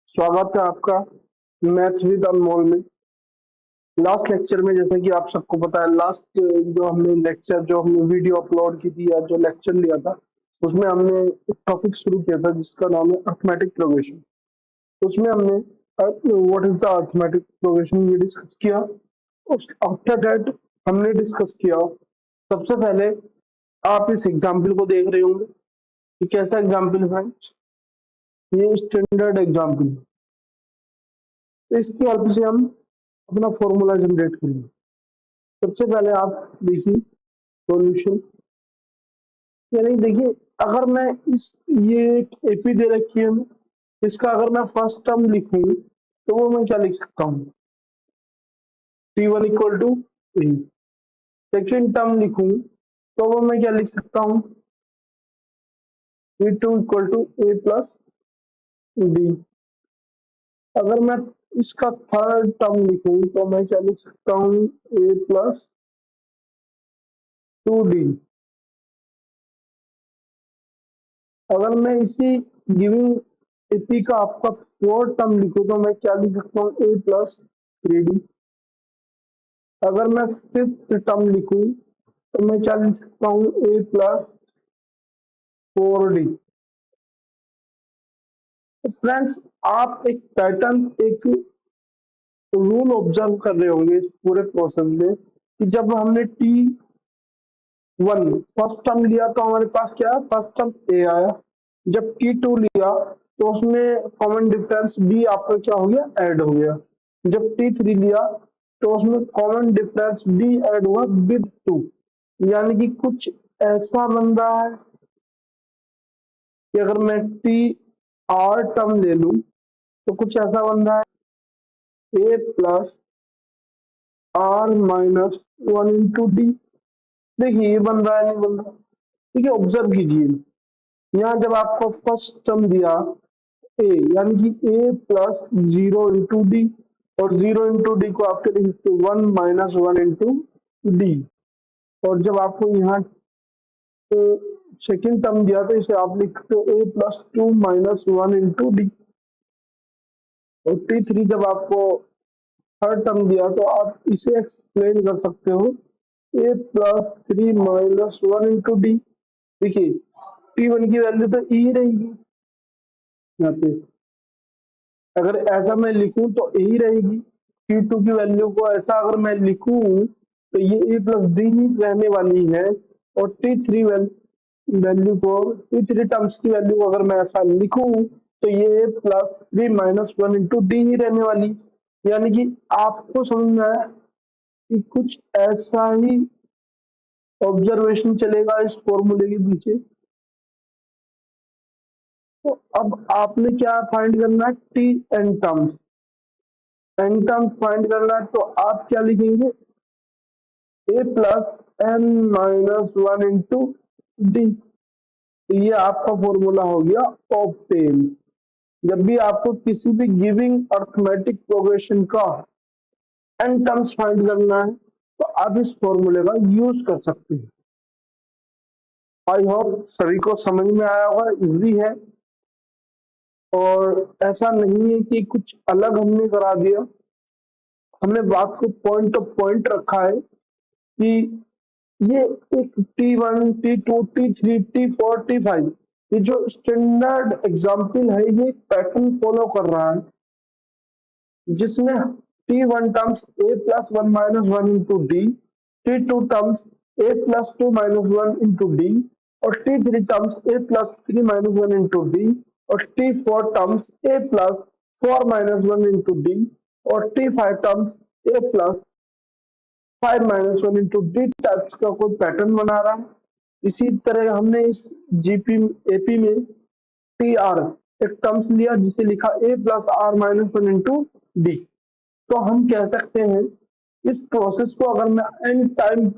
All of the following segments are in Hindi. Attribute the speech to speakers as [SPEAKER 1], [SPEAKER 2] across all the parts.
[SPEAKER 1] स्वागत है आपका मैथ विद अनमोल में। लास्ट लेक्चर में जैसे कि आप सबको पता है, लास्ट जो हमने लेक्चर जो हमने वीडियो अपलोड की थी या जो लेक्चर लिया था, उसमें हमने एक टॉपिक शुरू किया था जिसका नाम है अर्थमेटिक प्रोग्रेशन। उसमें हमने what is the arithmetic progression ये डिस्कस किया। उस आफ्टर दैट हमने डिस्कस किया, सबसे पहले आप इस एग्जाम्पल को देख रहे होंगे कि कैसा एग्जाम्पल है। ये स्टैंडर्ड एग्जाम्पल, तो इसकी हेल्प से हम अपना फॉर्मूला जनरेट करेंगे। सबसे पहले आप देखिए सॉल्यूशन, यानी देखिए अगर मैं इस ये एपी दे रखी है, इसका अगर मैं फर्स्ट टर्म लिखूं तो वो मैं क्या लिख सकता हूँ, T1 equal to a. Second term लिखूं तो वो मैं क्या लिख सकता हूँ, T2 equal to a plus d. अगर मैं इसका थर्ड टर्म लिखूं तो मैं क्या लिख सकता हूँ, ए प्लस 2D। अगर मैं इसी गिविंग एपी का आपका फोर्थ टर्म लिखूं तो मैं क्या लिख सकता हूँ, ए प्लस 3D। अगर मैं फिफ्थ टर्म लिखूं तो मैं क्या लिख सकता हूँ, ए प्लस 4D। तो फ्रेंड्स, आप एक पैटर्न, एक रूल ऑब्जर्व कर रहे होंगे इस पूरे प्रोसेस में कि जब हमने T1 फर्स्ट टर्म लिया तो हमारे पास क्या है, फर्स्ट टर्म ए आया। जब T2 लिया तो उसमें कॉमन डिफरेंस बी आपका क्या हो गया, ऐड हो गया। जब T3 लिया तो उसमें कॉमन डिफरेंस डी ऐड हुआ विद 2। यानी कि कुछ ऐसा बन रहा है कि अगर मैं T टर्म ले लूं तो कुछ ऐसा बन रहा है, A plus R minus 1 into D. देखिए ये बन रहा है, नहीं बन रहा, ठीक है। ऑब्जर्व कीजिए, यहाँ जब आपको फर्स्ट टर्म दिया ए, यानी कि ए प्लस 0 इंटू डी, और 0 इंटू डी को आपके लिख सकते 1 माइनस 1 इंटू डी। और जब आपको यहाँ तो सेकेंड टर्म दिया तो इसे आप लिखते हो ए प्लस 2 माइनस 1 इंटू डी। और T3 जब आपको थर्ड टर्म दिया तो आप इसे एक्सप्लेन कर सकते हो, ए प्लस 3 माइनस 1 इंटू डी। देखिए T1 की वैल्यू तो ई रहेगी यहाँ पे, अगर ऐसा मैं लिखूं तो ए ही रहेगी। T2 की वैल्यू को ऐसा अगर मैं लिखूं तो ये ए प्लस डी ही रहने वाली है। और T3 वैल्यू को, T3 टर्म्स की वैल्यू को अगर मैं ऐसा लिखूं तो ये प्लस 3 माइनस 1 इंटू डी ही रहने वाली। यानी कि आपको समझ में आया कि कुछ ऐसा ही ऑब्जर्वेशन चलेगा इस फॉर्मूले के पीछे। तो अब आपने क्या फाइंड करना है, T N terms, N terms find करना है। तो आप क्या लिखेंगे, A plus N minus 1 into D. ये आपका फॉर्मूला हो गया ऑब्टेन। जब भी आपको किसी भी गिविंग अर्थमेटिक प्रोग्रेशन का एन टर्म्स फाइंड करना है तो आप इस फॉर्मूले का यूज कर सकते हैं। आई होप सभी को समझ में आया होगा, इजी है और ऐसा नहीं है कि कुछ अलग हमने करा दिया। हमने बात को पॉइंट ऑफ पॉइंट रखा है कि ये एक T1, T2, T3, T4, T5, ये जो स्टैंडर्ड एग्जाम्पल है ये पैटर्न फॉलो कर रहा है, जिसमें T1 terms a plus 1 minus 1 into D, T2 terms a plus 2 minus 1 into D, और T3 terms a plus 3 minus 1 into D, और T4 terms a plus 4 minus 1 into D, और T5 terms a plus 5 minus 1 into D types का कोई पैटर्न बना रहा है। इसी तरह हमने इस जीपी एपी में टी आर एक टर्म्स लिया जिसे लिखा A plus R minus 1 into D. तो हम कह सकते हैं इस प्रोसेस को अगर मैं एन टाइम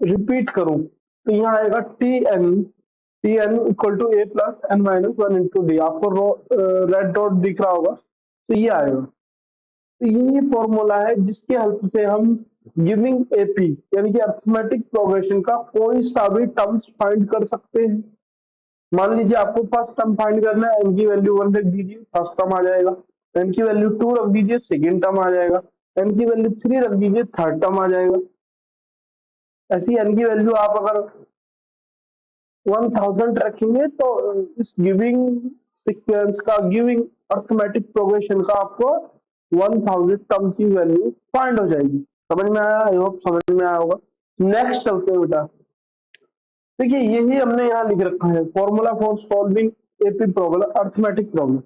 [SPEAKER 1] रिपीट करूं तो यहाँ आएगा t n equal to a plus N minus 1 into d. आपको रेड डॉट दिख रहा होगा, तो ये आएगा। तो यही फॉर्मूला है जिसकी हेल्प से हम गिविंग एपी यानी कि अर्थमेटिक प्रोग्रेशन का कोई सा भी टर्म्स फाइंड कर सकते हैं। मान लीजिए आपको फर्स्ट टर्म फाइंड करना है, एन की वैल्यू 1 रख दीजिए, फर्स्ट टर्म आ जाएगा। n की वैल्यू 2 रख दीजिए, सेकेंड टर्म आ जाएगा। n की वैल्यू 3 रख दीजिए, थर्ड टर्म आ जाएगा। ऐसी n की वैल्यू आप अगर 1000 रखेंगे तो इस गिविंग सीक्वेंस का, गिविंग अर्थमेटिक प्रोग्रेशन का आपको 1000 टर्म की वैल्यू फाइंड हो जाएगी। समझ में आया? आई होप समझ में आया होगा। नेक्स्ट चलते हैं बेटा। देखिए यही हमने यहाँ लिख रखा है, formula for solving AP problem, arithmetic problem,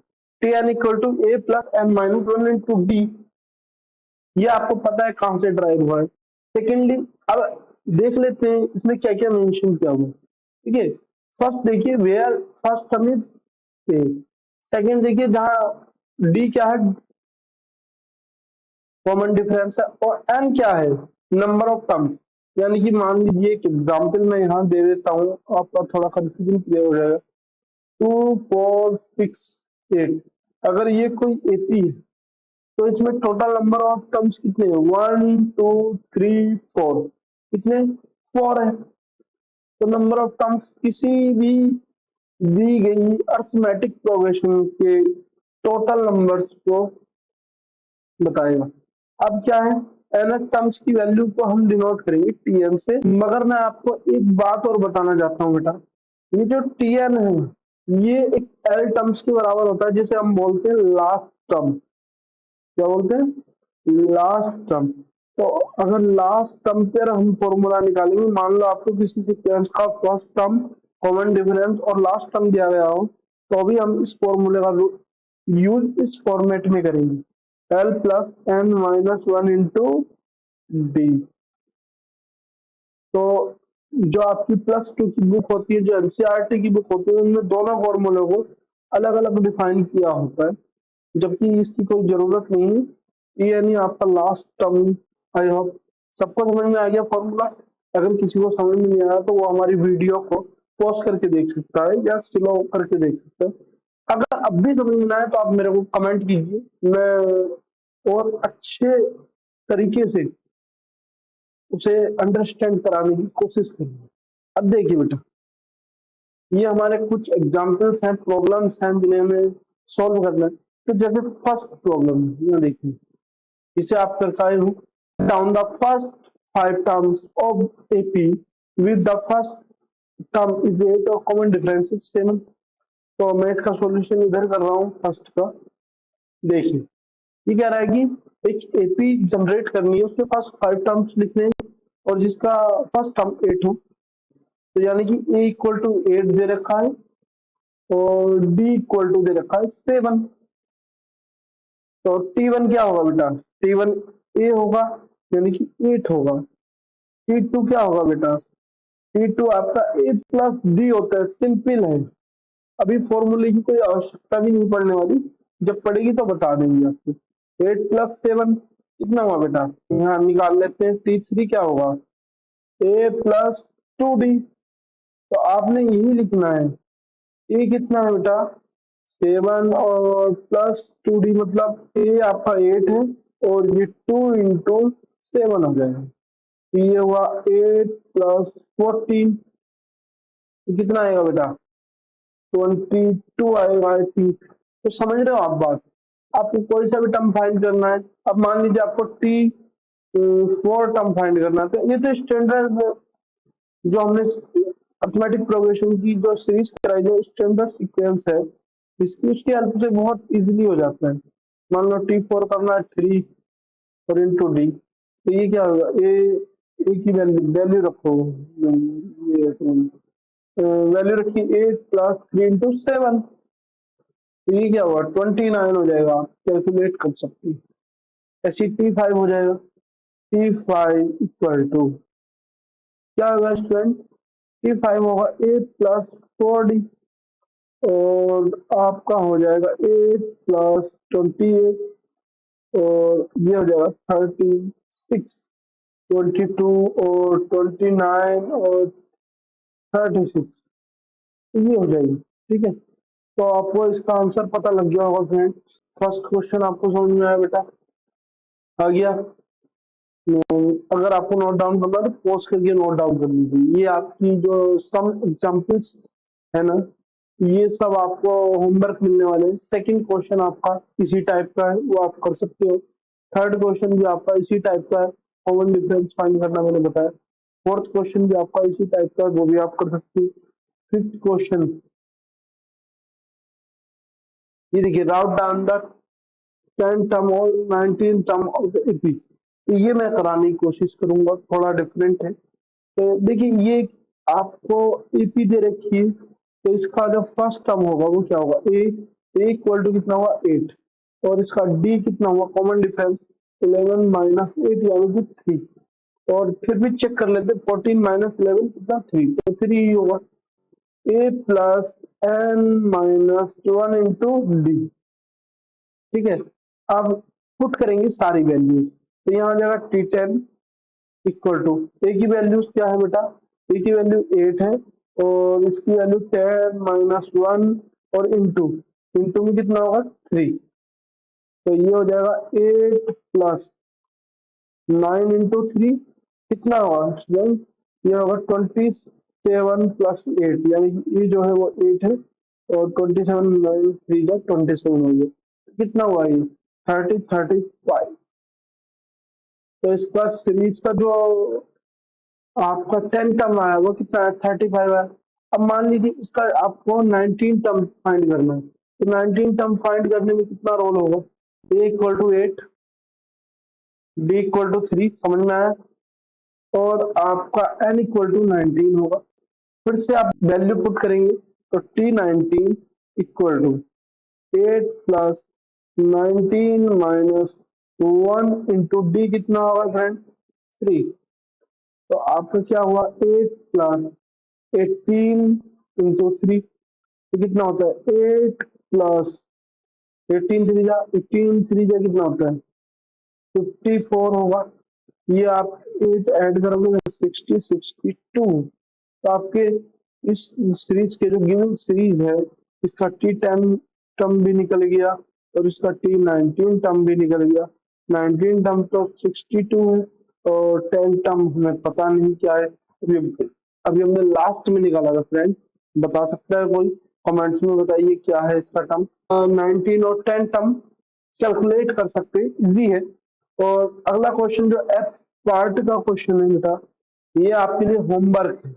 [SPEAKER 1] t n equal to a plus N minus one into D. ये आपको पता है कहां से ड्राइव हुआ है। सेकेंडली अब देख लेते हैं इसमें क्या क्या मेंशन किया हुआ है। ठीक है, फर्स्ट देखिए where first term is a, second देखिए जहां डी क्या है, कॉमन डिफरेंस है, और एन क्या है, नंबर ऑफ टर्म। यानी कि मान लीजिए एक एग्जाम्पल मैं यहाँ दे देता हूँ, आपका थोड़ा कंफ्यूजन क्लियर हो जाएगा। 2 4 6 8, अगर ये कोई एपी है तो इसमें टोटल नंबर ऑफ टर्म्स कितने हैं? 1 2 3 4, कितने? 4 है। तो नंबर ऑफ टर्म्स किसी भी दी गई अर्थमेटिक प्रोग्रेशन के टोटल नंबर्स को बताएगा। अब क्या है, nth टर्म्स की वैल्यू को हम डिनोट करेंगे tn से। मगर मैं आपको एक बात और बताना चाहता हूँ बेटा, ये जो tn है ये एक l टर्म्स के बराबर होता है, जिसे हम बोलते हैं लास्ट टर्म। क्या बोलते हैं? Last term. तो अगर लास्ट टर्म पर हम फॉर्मूला निकालेंगे, मान लो आपको किसी सीक्वेंस का फर्स्ट टर्म, कॉमन डिफरेंस और लास्ट टर्म दिया गया हो, तो भी हम इस फॉर्मूले का यूज इस फॉर्मेट में करेंगे, l plus N minus one into D. तो जो आपकी प्लस 2 की बुक होती है, जो एनसीईआरटी की बुक होती है, उनमें दोनों फॉर्मूलों को अलग अलग डिफाइन किया होता है, जबकि इसकी कोई जरूरत नहीं है। ये यानी आपका लास्ट टर्म। आई होप सबको समझ में आ गया फॉर्मूला। अगर किसी को समझ में नहीं आया तो वो हमारी वीडियो को पॉज करके देख सकता है या स्लो करके देख सकता है। अगर अब भी समझ में ना आए तो आप मेरे को कमेंट कीजिए, मैं और अच्छे तरीके से उसे अंडरस्टैंड कराने की कोशिश करूंगा। अब देखिए बेटा, ये हमारे कुछ एग्जांपल्स हैं, प्रॉब्लम्स हैं जिन्हें हमें सॉल्व करना है। तो जैसे फर्स्ट प्रॉब्लम यहाँ देखिए, इसे आप करता हूँ, down the first 5 terms of AP with the first term is 8 और कॉमन डिफरेंस इज 7। तो मैं इसका सॉल्यूशन इधर कर रहा हूँ फर्स्ट का। देखिए ये कह रहा है कि एक एपी जनरेट करनी है, उसके फर्स्ट 5 टर्म्स लिखने हैं और जिसका फर्स्ट टर्म 8 हो। तो यानी कि ए इक्वल टू 8 दे रखा है और डी इक्वल टू दे रखा है 7। तो T1 क्या होगा बेटा? T1 ए होगा, यानी कि 8 होगा। T2 क्या होगा बेटा? T2 आपका ए प्लस डी होता है, सिंपल है। अभी फॉर्मूले की कोई आवश्यकता भी नहीं पड़ने वाली, जब पड़ेगी तो बता देंगे आपको। 8 प्लस 7 कितना हुआ बेटा? यहाँ निकाल लेते हैं। T3 क्या होगा? A plus 2D। तो आपने यही लिखना है। ए कितना है बेटा? 7 और प्लस 2D, मतलब ए आपका 8 है और ये 2 इंटू 7 हो जाएगा। तो ये हुआ 8 प्लस 14, कितना आएगा बेटा? 22 आएगा आई थिंक। तो समझ रहे हो आप बात? आपको कोई सा भी टर्म फाइंड करना है। अब मान लीजिए आपको T4 टर्म फाइंड करना है, तो ये तो स्टैंडर्ड जो हमने अर्थमेटिक प्रोग्रेशन की जो सीरीज कराई, जो स्टैंडर्ड सीक्वेंस है, इसकी उसकी हेल्प से बहुत इजीली हो जाता है। मान लो T4 करना है 3 और इंटू डी, तो ये क्या होगा? ए की वैल्यू रखो, ये वैल्यू रखी 8 प्लस 3 इंटू 7, तो ये क्या होगा? 29 हो जाएगा। आप कैलकुलेट कर सकते हैं। ऐसी T5 हो जाएगा। T5 इक्वल टू क्या होगा स्टूडेंट? T5 होगा 8 प्लस 4D और आपका हो जाएगा 8 प्लस 28 और ये हो जाएगा 36, 22 और 29 और 36, ये हो जाएगी। ठीक है, तो आपको इसका आंसर पता लग गया होगा फ्रेंड। फर्स्ट क्वेश्चन आपको समझ में आया बेटा? आ गया? अगर आपको नोट डाउन करना है तो पॉज करके नोट डाउन कर लीजिए। ये आपकी जो सम एग्जांपल्स है ना, ये सब आपको होमवर्क मिलने वाले हैं। सेकंड क्वेश्चन आपका इसी टाइप का है, वो आप कर सकते हो। थर्ड क्वेश्चन भी आपका इसी टाइप का है, कॉमन डिफरेंस फाइंड करना मैंने बताया। फोर्थ क्वेश्चन भी आपका इसी टाइप का है, वो भी आप कर सकते हो। फिफ्थ क्वेश्चन ये देखिए, राउट डाउन द 10 टर्म और 19 टर्म ऑफ एपी। तो ये मैं कराने की कोशिश करूंगा, थोड़ा डिफरेंट है। तो देखिए, ये आपको एपी दे रखी है, तो इसका जो फर्स्ट टर्म होगा वो क्या होगा, ए इक्वल टू कितना हुआ 8, और इसका डी कितना हुआ, कॉमन डिफरेंस 11 माइनस 8 यानी कि 3। और फिर भी चेक कर लेते, 14 माइनस 11 कितना 3, तो 3 ही होगा। A plus N minus 1 into D, ठीक है। अब पुट करेंगे सारी वैल्यू, तो यहाँ हो जाएगा T10 इक्वल टू, ए की वैल्यूज क्या है बेटा, ए की वैल्यू 8 है, और इसकी वैल्यू 10 माइनस 1 और इंटू, इंटू में कितना होगा 3, तो ये हो जाएगा 8 प्लस 9 इंटू 3 कितना होगा स्टूडेंट, ये होगा 27 प्लस 8, यानी कि ये जो है वो 8 है, और 27 9 3 का 27 हो गया, कितना हुआ ये 35। तो इसका सीरीज का जो आपका 10 टर्म आया वो कितना है 35 है। अब मान लीजिए इसका आपको 19 टर्म फाइंड करना है, तो 19 टर्म फाइंड करने में कितना रोल होगा, A equal to 8, B equal to 3, समझ में आया, और आपका एन इक्वल टू 19 होगा। फिर से आप वैल्यू पुट करेंगे, तो T19 equal to 8 plus 19 minus 1 into d कितना होगा फ्रेंड 3, तो आपका क्या हुआ 8 प्लस 18 इंटू 3, तो कितना होता है 8 प्लस 18 3 जा कितना होता है 54 होगा। ये आप 8 ऐड करोगे 62, तो आपके इस सीरीज के जो गिवन सीरीज है, इसका T10 टर्म भी निकल गया, और इसका T19 टर्म भी निकल गया। 19 टर्म तो 62 है, और 10 टर्म हमें पता नहीं क्या है, अभी हमने लास्ट में निकाला था फ्रेंड, बता सकता है कोई, कमेंट्स में बताइए क्या है इसका टर्म। 19 और 10 टर्म कैलकुलेट कर सकते हैं, इजी है। और अगला क्वेश्चन जो एफ पार्ट का क्वेश्चन है बेटा, ये आपके लिए होमवर्क है,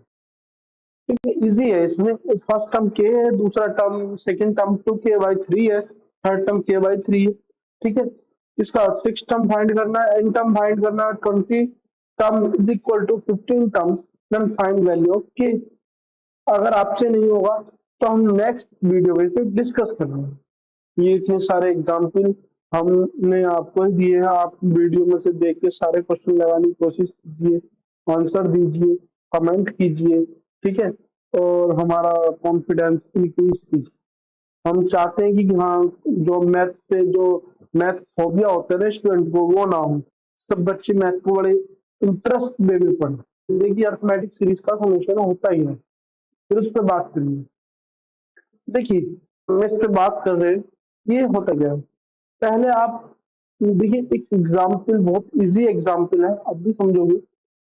[SPEAKER 1] ठीक है, इजी है। इसमें फर्स्ट टर्म के है, दूसरा टर्म सेकंड टर्म 2k/3 है, थर्ड टर्म k/3 है, ठीक है। इसका सिक्स टर्म फाइंड करना है, एन टर्म फाइंड करना है, 20 term is equal to 15 term, then find value of k. अगर आपसे नहीं होगा तो हम नेक्स्ट वीडियो में इसे डिस्कस करेंगे। ये इतने सारे एग्जाम्पल हमने आपको दिए हैं, आप वीडियो में से देख के सारे क्वेश्चन लगाने की कोशिश कीजिए, आंसर दीजिए, कमेंट कीजिए, ठीक है, और हमारा कॉन्फिडेंस इंक्रीज कीजिए। हम चाहते हैं कि हाँ, जो मैथ से जो मैथ फोबिया होता है ना स्टूडेंट को, वो ना हो, सब बच्चे मैथ को बड़े इंटरेस्ट वे में पढ़े। देखिए, अर्थमेटिक सीरीज का सॉल्यूशन होता ही है, फिर उस पर बात करेंगे। देखिए, हम इस पे बात कर रहे हैं, ये होता क्या है, पहले आप देखिए एक एग्जाम्पल, बहुत इजी एग्जाम्पल है, आप भी समझोगे।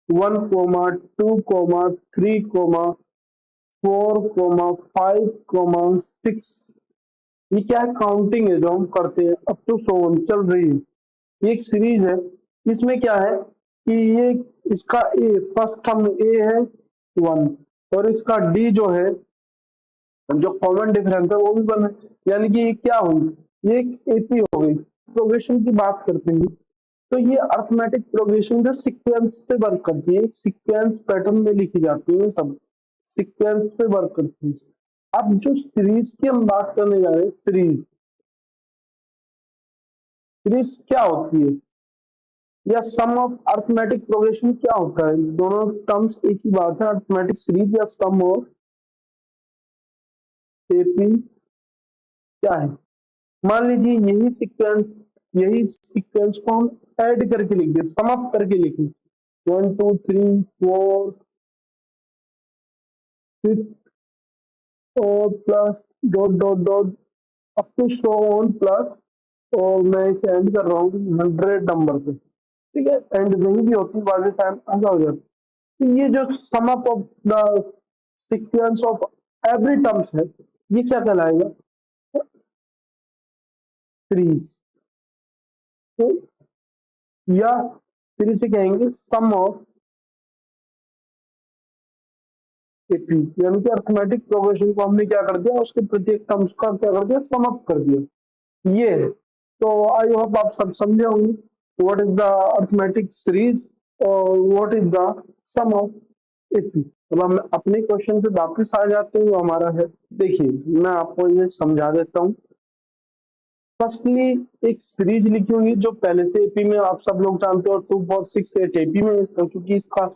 [SPEAKER 1] 1,2,3,4,5,6, ये क्या है, काउंटिंग है जो हम करते हैं, अप टू 100 चल रही है, ये एक सीरीज है। इसमें क्या है कि ये इसका ए फर्स्ट टर्म ए है 1, और इसका डी जो है, जो कॉमन डिफरेंस है वो भी 1 है, यानी कि ये क्या हुई, ये एक एपी हो गई। प्रोग्रेशन की बात करते हैं, तो ये अर्थमेटिक प्रोग्रेशन जो सीक्वेंस पे वर्क करती है, सीक्वेंस पैटर्न में लिखी जाती है, सब सीक्वेंस पे वर्क करती है। अब जो सीरीज की हम बात करने जा रहे हैं, सीरीज सीरीज क्या होती है, या सम ऑफ अर्थमेटिक प्रोग्रेशन क्या होता है, दोनों टर्म्स एक ही बात है, अर्थमेटिक सीरीज या सम ऑफ एपी क्या है। मान लीजिए यही सीक्वेंस को हम ऐड करके लिख दें, सम अप करके लिखें, 1 2 3 4 6 और plus dot dot dot up to so on plus, और मैं इसे एंड कर रहा हूँ 100 नंबर पे, ठीक है, एंड नहीं भी होती बाय द टाइम ऐसा हो जाता है। तो ये जो sum up of the sequence of every terms है, ये क्या कहलाएगा, सीरीज। तो या फिर इसे कहेंगे सम ऑफ एपी, यानी कि अर्थमेटिक प्रोग्रेशन को हमने क्या कर दिया, उसके प्रत्येक टर्म्स का क्या कर दिया, सम अप कर दिया। ये है। तो आई होप आप सब समझे होंगे what is the arithmetic series और what is the sum of AP. अब हम अपने क्वेश्चन पे वापस आ जाते हैं, जो हमारा है। देखिए मैं आपको ये समझा देता हूँ। फर्स्टली एक सीरीज लिखी हुई जो पहले से एपी में आप सब लोग जानते हो, 2.68 एपी में इसका, क्योंकि इसका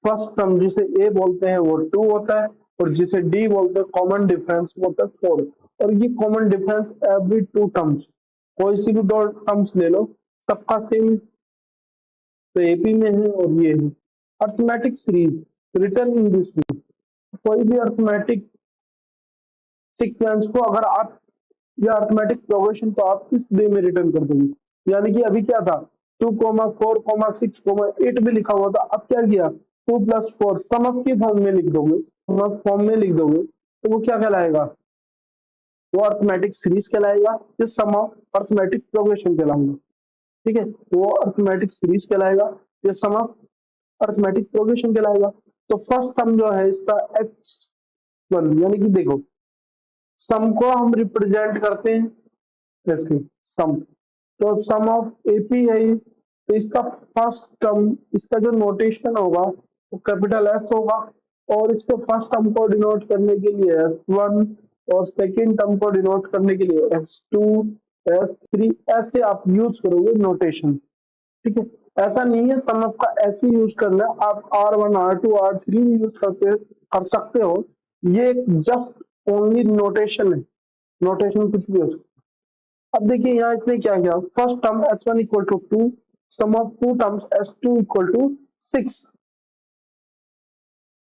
[SPEAKER 1] फर्स्ट टर्म जिसे ए बोलते हैं वो 2 होता है, और जिसे डी बोलते हैं कॉमन डिफरेंस वो होता है 4। और ये common difference every two terms, कोई सी भी दो टर्म्स ले लो, सबका सेम तो एपी में है और ये है। Arithmetic series return in this way, कोई भी अर्थमेटिक सीक्वेंस को अगर आप या अर्थमेटिक प्रोग्रेशन को आप इस वे में रिटर्न कर दोगे। यानी कि अभी क्या था, 2,4,6,8 में लिखा हुआ था, अब क्या किया, 2+4 सम अप की फॉर्म में लिख दोगे, फॉर्म में लिख दोगे, तो वो क्या कहलाएगा, वो अर्थमेटिक सीरीज कहलाएगा, ये सम ऑफ अर्थमेटिक प्रोग्रेशन कहलाएगा। ठीक है, वो अर्थमेटिक सीरीज कहलाएगा, ये सम ऑफ अर्थमेटिक प्रोग्रेशन कहलाएगा। तो फर्स्ट टर्म जो है इसका x1, यानी कि देखो सम को हम रिप्रेजेंट करते हैं ऐसे सम, तो सम ऑफ एपी है ये। तो इसका फर्स्ट टर्म, इसका जो नोटेशन होगा वो कैपिटल एस होगा, और इसके फर्स्ट टर्म को डिनोट करने के लिए S1 और सेकेंड टर्म को डिनोट करने के लिए S2 S3 ऐसे आप यूज करोगे नोटेशन। ठीक है, ऐसा नहीं है सम का ऐसे यूज करना है, आप R1 R2 R3 भी यूज कर सकते हो। ये जस्ट ओनली नोटेशन है, नोटेशन कुछ भी हो सकता है। अब देखिए यहाँ इसने क्या किया, first term S1 equal to 2, sum of two terms S2 equal to 6,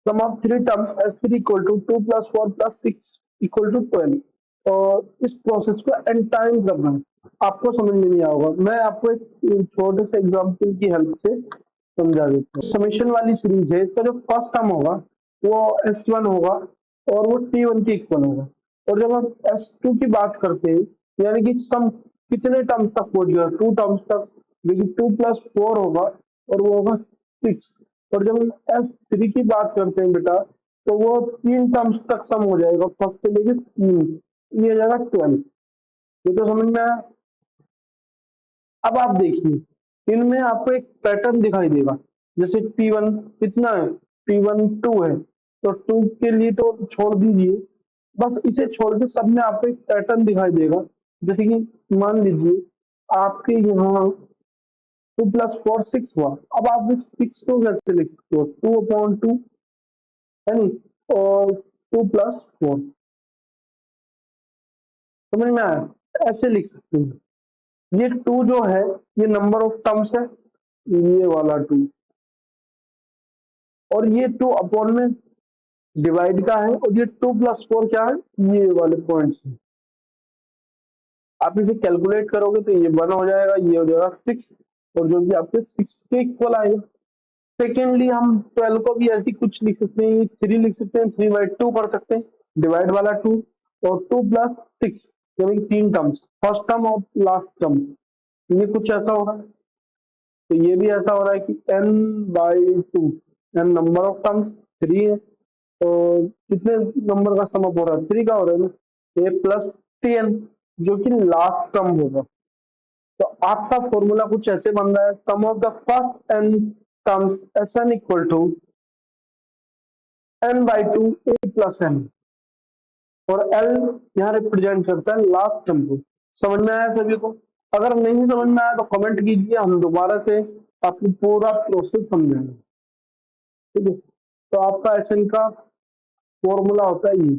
[SPEAKER 1] sum of three terms S3 equal to 2 + 4 + 6 equal to 12। और इस प्रोसेस को एन टाइम करना है, आपको समझ में नहीं आएगा, मैं आपको एक छोटे से एग्जांपल की हेल्प से समझा देता हूँ। समेशन वाली सीरीज है, इसका जो फर्स्ट टर्म होगा वो S1 होगा और वो T1 के इक्वल होगा। और जब हम S2 की बात करते हैं, यानी कि सम कितने टर्म्स तक पहुंच गया, 2 टर्म्स तक, लेकिन 2 + 4 होगा और वो होगा 6। और जब हम S3 की बात करते हैं बेटा, तो वो 3 टर्म्स तक सम हो जाएगा, फर्स्ट से लेकर 3, ये हो जाएगा 12। ये तो समझ में आया। अब आप देखिए इनमें आपको एक पैटर्न दिखाई देगा, जैसे T1 कितना है, T1 2 है, तो 2 के लिए तो छोड़ दीजिए, बस इसे छोड़ के सब में आपको एक पैटर्न दिखाई देगा। जैसे कि मान लीजिए आपके यहाँ 2+4 6 हुआ, अब आप इस 6 को कैसे लिख सकते हो, 2/2 है नहीं, और 2+4, समझ में आया, ऐसे लिख सकते हैं। ये 2 जो है ये नंबर ऑफ टर्म्स है, ये वाला 2, और ये 2 अपॉन में डिवाइड का है, और ये 2+4 क्या है, ये वाले पॉइंट्स है। आप इसे कैलकुलेट करोगे तो ये 1 हो जाएगा, ये हो जाएगा 6, और जो कि आपके 6 के इक्वल आएगा। सेकेंडली हम 12 को भी ऐसी कुछ लिख सकते हैं, 3 लिख सकते हैं, 3/2 कर सकते हैं, डिवाइड वाला 2, और 2+6 यानी 3 टर्म्स, फर्स्ट टर्म और लास्ट टर्म, ये कुछ ऐसा हो रहा है। तो ये भी ऐसा हो रहा है कि n/2, n number of terms 3 है, तो कितने नंबर का सम अप हो रहा है, 3 का हो रहा है ना, a+10 जो कि लास्ट टर्म होगा। तो आपका फॉर्मूला कुछ ऐसे बन रहा है, sum of the first n terms Sn equal to n/2 a+n, और L यहाँ रिप्रेजेंट करता है लास्ट टर्म को। समझ में आया सभी को? अगर नहीं समझ में आया तो कमेंट कीजिए, हम दोबारा से आपको पूरा प्रोसेस समझाएंगे। ठीक है, तो आपका Sn का फॉर्मूला होता है ये।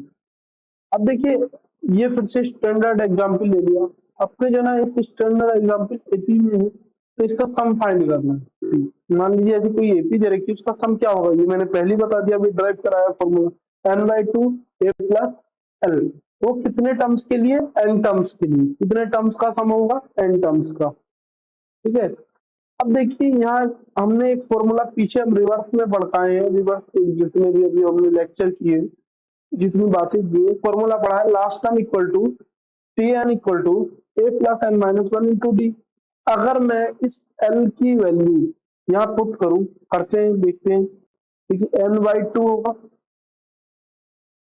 [SPEAKER 1] अब देखिए ये फिर से स्टैंडर्ड एग्जाम्पल ले लिया, अपने जो ना इस स्टैंडर्ड एग्जाम्पल एपी में है, तो इसका सम फाइंड करना है। मान लीजिए ऐसी कोई एपी दे रखी है, उसका सम क्या होगा, ये मैंने पहले ही बता दिया, अभी ड्राइव कराया फॉर्मूला, n/2 a+l। वो कितने टर्म्स के लिए, n टर्म्स के लिए, कितने टर्म्स का सम होगा, n टर्म्स का। ठीक है, अब देखिए यहाँ हमने एक फॉर्मूला पीछे हम रिवर्स में पढ़ाए हैं, रिवर्स जितने भी अभी हमने लेक्चर किए, जितनी बातें ये फॉर्मूला पढ़ा है, last term equal to t n equal to a plus N minus one into d. अगर मैं इस एल की वैल्यू यहाँ पुट करूं, करते हैं, देखते हैं। देखिए एन बाई टू होगा,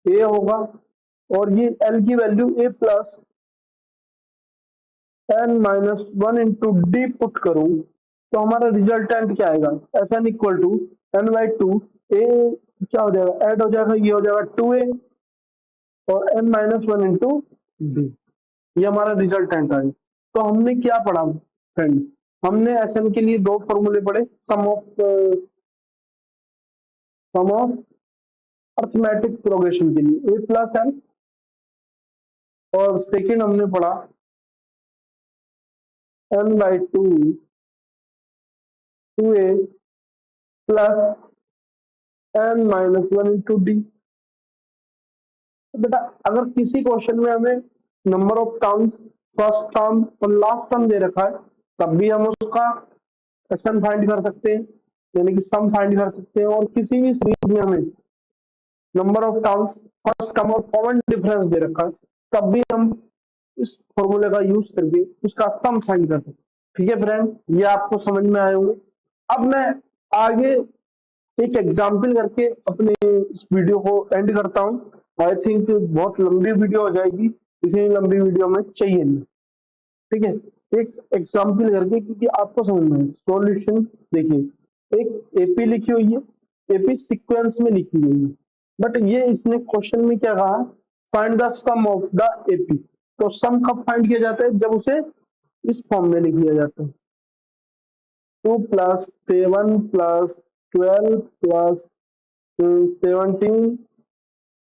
[SPEAKER 1] ए होगा, और ये एल की value A plus N minus one into D put करूं, तो हमारा रिजल्टेंट क्या आएगा, S N equal to N by two A, क्या हो जाएगा, ऐड हो जाएगा, ये हो जाएगा टू ए और n minus one into D. ये हमारा रिजल्टेंट आएगा। तो हमने क्या पढ़ा फ्रेंड, हमने एस एन के लिए दो फॉर्मूले पढ़े, सम ऑफ अर्थमेटिक प्रोग्रेशन के लिए ए प्लस एन, और सेकेंड हमने पढ़ा n by two two a plus N minus one into d. बेटा अगर किसी क्वेश्चन में हमें number of terms, first term और लास्ट टर्म दे रखा है, तब भी हम उसका एसएन फाइंड कर सकते हैं, यानी कि सम फाइंड कर सकते हैं। और किसी भी सीरीज में हमें number of terms, first term और कॉमन डिफरेंस दे रखा है, तब भी हम इस फॉर्मूले का यूज करके उसका सम फाइंड कर सकते हैं। ठीक है फ्रेंड, ये आपको समझ में आए होंगे। अब मैं आगे एक एग्जाम्पल करके अपने इस वीडियो को एंड करता हूँ। आई थिंक बहुत लंबी वीडियो हो जाएगी, इतनी लंबी वीडियो में चाहिए नहीं। ठीक है, एक एग्जाम्पल करके, क्योंकि आपको समझ में सॉल्यूशन। देखिए एक एपी लिखी हुई है, एपी सीक्वेंस में लिखी गई है, बट ये इसने क्वेश्चन में क्या कहा, find the sum of the AP. तो सम कब फाइंड किया जाता है, जब उसे इस फॉर्म में लिख लिया जाता है, 2 + 7 + 12 + 17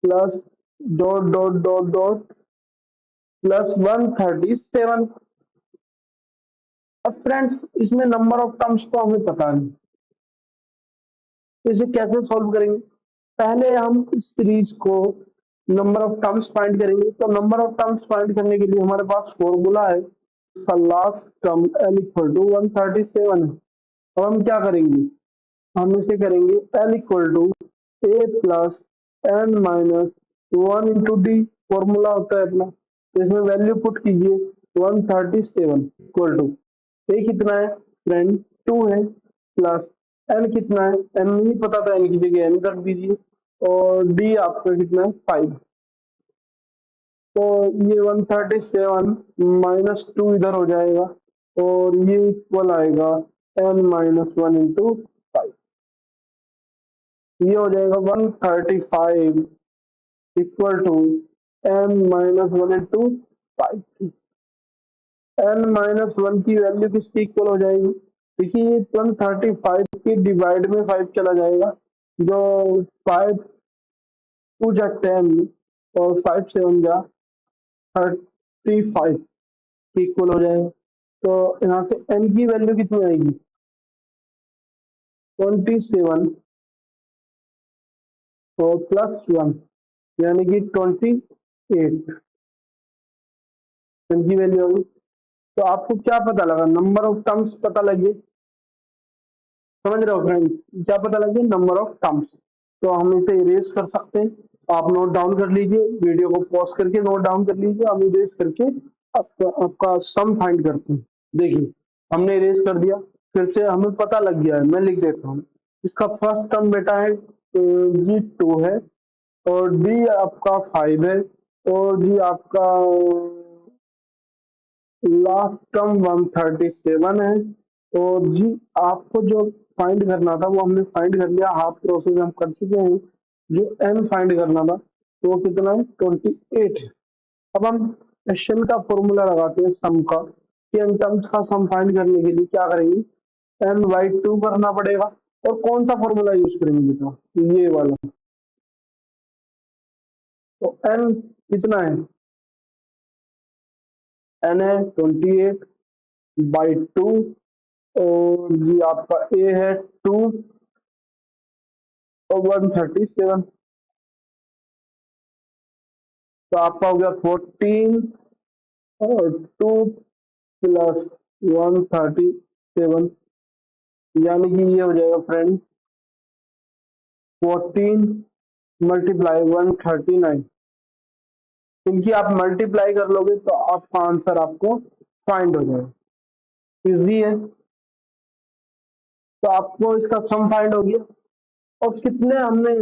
[SPEAKER 1] plus dot dot dot dot plus 137। अब फ्रेंड्स इसमें नंबर ऑफ टर्म्स तो हमें पता नहीं, तो इसे कैसे सॉल्व करेंगे। पहले हम इस सीरीज को नंबर ऑफ टर्म्स फाइंड करेंगे। तो नंबर ऑफ टर्म्स फाइंड करने के लिए हमारे पास फॉर्मूला है, last term l equal to 137 है। अब हम क्या करेंगे, हम इसे करेंगे l equal to a plus N minus one into d, formula होता है अपना। तो इसमें वैल्यू पुट कीजिए 137 इक्वल टू ए कितना है फ्रेंड, 2 है, प्लस एन कितना है, एन नहीं पता था, एन की जगह एन कर दीजिए, और डी आपका कितना है 5। तो ये 137 माइनस 2 इधर हो जाएगा, और ये इक्वल आएगा एन माइनस वन इंटू 5। ये हो जाएगा 135 equal to n minus one into 5। N minus one की वैल्यू किसकी इक्वल हो जाएगी, देखिए 135 की डिवाइड में 5 चला जाएगा, जो 5 2 जा 10 और 5 7 जा 35 इक्वल हो जाएगा। तो यहाँ से n की वैल्यू कितनी आएगी, 27 और प्लस 1 यानी कि 28 n की वैल्यू होगी। तो आपको क्या पता लगा, नंबर ऑफ टर्म्स पता लगे, समझ रहे हो फ्रेंड, क्या पता लगे, नंबर ऑफ टर्म्स। तो हम इसे इरेज कर सकते हैं, आप नोट डाउन कर लीजिए, वीडियो को पॉज करके नोट डाउन कर लीजिए, हम इरेज करके आपका सम फाइंड करते हैं। देखिए हमने इरेज कर दिया, फिर से हमें पता लग गया है, मैं लिख देता हूँ। इसका फर्स्ट टर्म बेटा है जी 2 है, और डी आपका 5 है, और जी आपका लास्ट टर्म 137 है, और जी आपको जो फाइंड करना था वो हमने फाइंड कर लिया, हाफ प्रोसेस हम कर चुके हैं। जो एन फाइंड करना था तो वो कितना है, 28 है। अब हम क्वेश्चन का फॉर्मूला लगाते हैं सम का, कि एन टर्म्स का सम फाइंड करने के लिए क्या करेंगे, एन बाई 2 करना पड़ेगा। और कौन सा फॉर्मूला यूज करेंगे बेटा, ये वाला। तो एन कितना है, एन है 28 बाई 2, और ये आपका ए है 2 और 137। तो आपका हो गया 14 और 2 प्लस 137, यानी कि ये हो जाएगा फ्रेंड 14 मल्टीप्लाई 139, इनकी आप मल्टीप्लाई कर लोगे तो आपका आंसर आपको फाइंड हो जाएगा। इजी है। तो आपको इसका सम फाइंड हो गया। और कितने हमने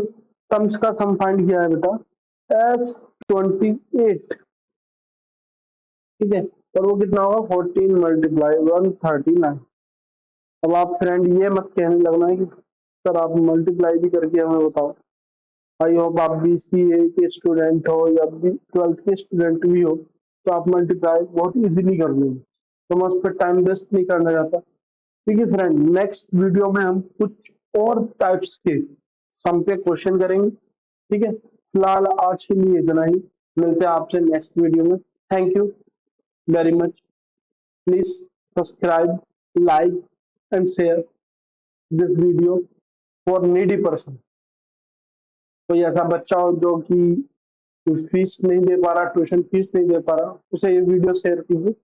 [SPEAKER 1] सम्स का सम फाइंड किया है बेटा? S28, ठीक है। और वो कितना होगा? 14 मल्टीप्लाई 139। अब आप फ्रेंड ये मत कहने लगना है कि सर आप मल्टीप्लाई भी करके हमें बताओ। आई होप आप BCA के स्टूडेंट हो या 12th के स्टूडेंट भी हो, तो आप मल्टीप्लाई बहुत इजीली कर लोगे। तो मैं उस पर टाइम वेस्ट नहीं करना चाहता। ठीक है फ्रेंड, नेक्स्ट वीडियो में हम कुछ और टाइप्स के सम पे क्वेश्चन करेंगे। ठीक है, फिलहाल आज के लिए इतना ही। मिलते हैं आपसे नेक्स्ट वीडियो में। Thank you very much. Please subscribe, like and share this video for needy person. कोई ऐसा बच्चा हो जो कि फीस नहीं दे पा रहा, ट्यूशन फीस नहीं दे पा रहा, उसे ये वीडियो शेयर कीजिए।